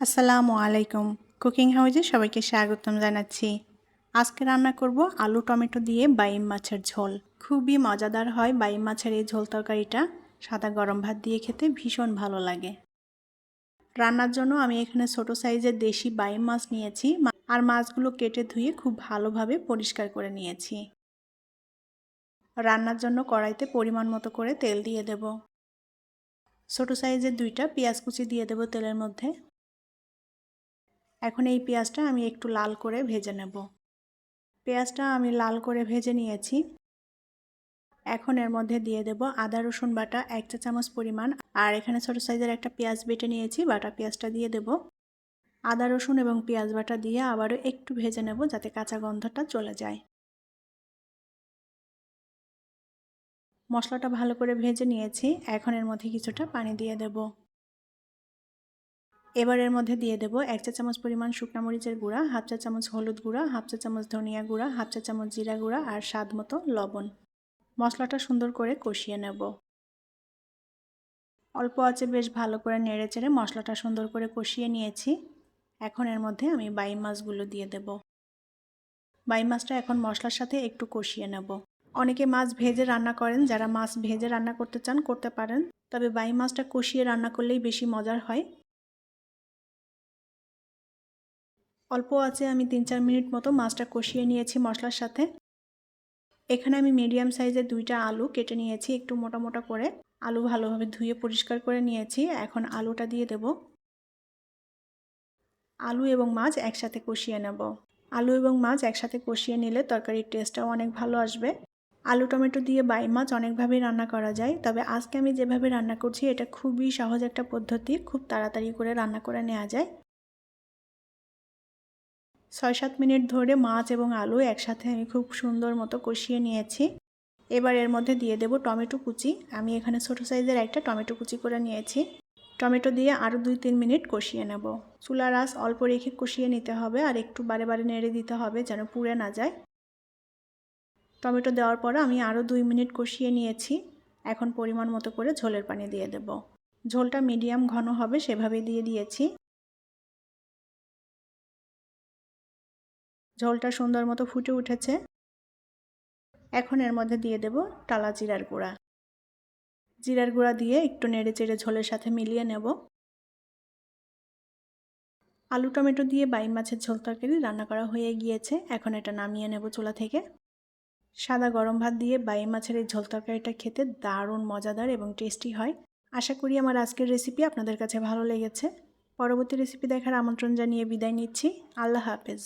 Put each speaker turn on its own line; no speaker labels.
আসসালামু আলাইকুম। কুকিং হাউজে সবাইকে স্বাগতম জানাচ্ছি। আজকে রান্না করব আলু টমেটো দিয়ে বাইম মাছের ঝোল। খুবই মজাদার হয় বাইম মাছের এই ঝোল তরকারিটা। সাদা গরম ভাত দিয়ে খেতে ভীষণ ভালো লাগে। রান্নার জন্য আমি এখানে ছোট সাইজের দেশি বাইম মাছ নিয়েছি আর মাছগুলো কেটে ধুয়ে খুব ভালোভাবে পরিষ্কার করে নিয়েছি। রান্নার জন্য কড়াইতে পরিমাণ মতো করে তেল দিয়ে দেব। ছোট সাইজের 2টা পেঁয়াজ কুচি দিয়ে দেব তেলের মধ্যে। এখন এই পেঁয়াজটা আমি একটু লাল করে ভেজে নেব। পেঁয়াজটা আমি লাল করে ভেজে নিয়েছি। এখন এর মধ্যে দিয়ে দেব আদা রসুন বাটা 1 চা চামচ পরিমাণ, আর এখানে ছোট সাইজের একটা পেঁয়াজ বেটে নিয়েছি, বাটা পেঁয়াজটা দিয়ে দেব। আদা রসুন এবং পেঁয়াজ বাটা দিয়ে আবারও একটু ভেজে নেব যাতে কাঁচা গন্ধটা চলে যায়। মশলাটা ভালো করে ভেজে নিয়েছি। এখন এর মধ্যে কিছুটা পানি দিয়ে দেব। এবার এর মধ্যে দিয়ে দেব 1 চা চামচ পরিমাণ শুকনা মরিচের গুঁড়া, 1/2 চা চামচ হলুদ গুঁড়া, 1/2 চা চামচ ধনিয়া গুঁড়া, 1/2 চা চামচ জিরা গুঁড়া আর স্বাদ মতো লবণ। মশলাটা সুন্দর করে কষিয়ে নেব। অল্প আঁচে বেশ ভালো করে নেড়েচেড়ে মশলাটা সুন্দর করে কষিয়ে নিয়েছি। এখন এর মধ্যে আমি বাইম মাছগুলো দিয়ে দেব। বাইম মাছটা এখন মশলার সাথে একটু কষিয়ে নেব। অনেকে মাছ ভেজে রান্না করেন, যারা মাছ ভেজে রান্না করতে চান করতে পারেন, তবে বাইম মাছটা কষিয়ে রান্না করলেই বেশি মজার হয়। অল্প আঁচে আমি 3-4 মিনিট মতো মাছটা কষিয়ে নিয়েছি মশলার সাথে। এখানে আমি মিডিয়াম সাইজের 2টা আলু কেটে নিয়েছি একটু মোটা মোটা করে। আলু ভালোভাবে ধুয়ে পরিষ্কার করে নিয়েছি। এখন আলুটা দিয়ে দেব। আলু এবং মাছ একসাথে কষিয়ে নেব। আলু এবং মাছ একসাথে কষিয়ে নিলে তরকারির টেস্টটাও অনেক ভালো আসবে। আলু টমেটো দিয়ে বাইম মাছ অনেকভাবেই রান্না করা যায়, তবে আজকে আমি যেভাবে রান্না করছি এটা খুবই সহজ একটা পদ্ধতি, খুব তাড়াতাড়ি করে রান্না করে নেওয়া যায়। 6-7 মিনিট ধরে মাছ এবং আলু একসাথে আমি খুব সুন্দর মতো কষিয়ে নিয়েছি। এবার এর মধ্যে দিয়ে দেব টমেটো কুচি। আমি এখানে ছোট সাইজের একটা টমেটো কুচি করে নিয়েছি। টমেটো দিয়ে আরও 2-3 মিনিট কষিয়ে নেব। চুলার আঁচ অল্প রেখে কষিয়ে নিতে হবে আর একটু বারে বারে নেড়ে দিতে হবে যেন পুড়ে না যায়। টমেটো দেওয়ার পর আমি আরও 2 মিনিট কষিয়ে নিয়েছি। এখন পরিমাণ মতো করে ঝোলের পানি দিয়ে দেব। ঝোলটা মিডিয়াম ঘন হবে সেভাবেই দিয়ে দিয়েছি। ঝোলটা সুন্দর মতো ফুটে উঠেছে। এখন এর মধ্যে দিয়ে দেব টালা জিরার গুঁড়া। জিরার গুঁড়া দিয়ে একটু নেড়ে চেড়ে ঝোলের সাথে মিলিয়ে নেব। আলু টমেটো দিয়ে বাইম মাছের ঝোল তরকারি রান্না করা হয়ে গিয়েছে। এখন এটা নামিয়ে নেব চুলা থেকে। সাদা গরম ভাত দিয়ে বাইম মাছের এই ঝোল তরকারিটা খেতে দারুণ মজাদার এবং টেস্টি হয়। আশা করি আমার আজকের রেসিপি আপনাদের কাছে ভালো লেগেছে। পরবর্তী রেসিপি দেখার আমন্ত্রণ জানিয়ে বিদায় নিচ্ছি। আল্লাহ হাফেজ।